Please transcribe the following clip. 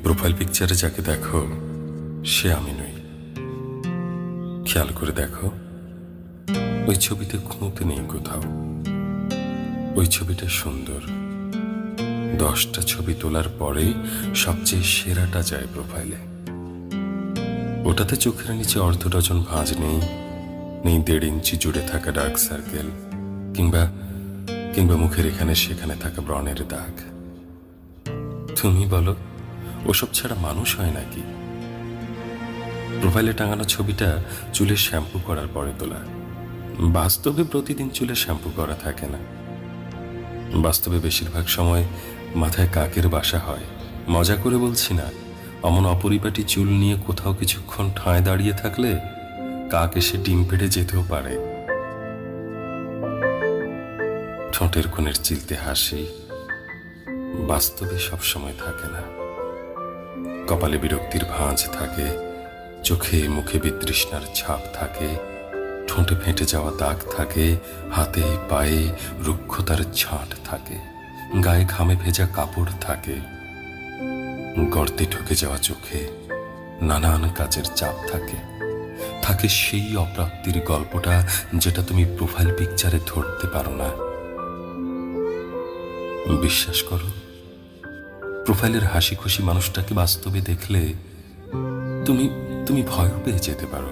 Profile পিকচারে যাকে দেখো সে আমি নই। খেয়াল করে দেখো, ওই ছবিতে খুঁত নেই কোথাও। ওই ছবিটা সুন্দর। 10টা ছবি তোলার পরে সবচেয়ে সেরাটা যায় প্রোফাইলে। ওটাতে চোখের নিচে অর্ধ ডজন ভাঁজ নেই, নেই 1.5 ইঞ্চি জুড়ে থাকা ডার্ক সার্কেল, কিংবা কিংবা মুখের এখানে সেখানে থাকা ব্রণের দাগ। তুমি বলো, ওসব ছাড়া মানুষ হয় নাকি? প্রোফাইলে টাঙানো ছবিটা চুলে শ্যাম্পু করার পরে তোলা। বাস্তবে প্রতিদিন চুলে শ্যাম্পু করা থাকে না। বাস্তবে বেশিরভাগ সময় মাথায় কাকের বাসা হয়। মজা করে বলছি না, অমন অপরিপাটি চুল নিয়ে কোথাও কিছুক্ষণ ঠাঁয় দাঁড়িয়ে থাকলে কাক এসে ডিম পেড়ে যেতেও পারে। ঠোঁটের কোণের চিলতে হাসি বাস্তবে সবসময় থাকে না। কপালে বিরক্তির ভাঁজ থাকে, চোখে মুখে বিতৃষ্ণার ছাপ থাকে, ঠোঁটে ফেটে যাওয়া দাগ থাকে, হাতে পায়ে রুক্ষতার ছাঁট থাকে, গায়ে ঘামে ভেজা কাপড় থাকে, গর্তে ঢুকে যাওয়া চোখে নানান কাজের চাপ থাকে। থাকে সেই অপ্রাপ্তির গল্পটা যেটা তুমি প্রোফাইল পিকচারে ধরতে পারো না। বিশ্বাস করো, প্রোফাইলের হাসি খুশি মানুষটাকে বাস্তবে দেখলে তুমি ভয়ও পেয়ে যেতে পারো।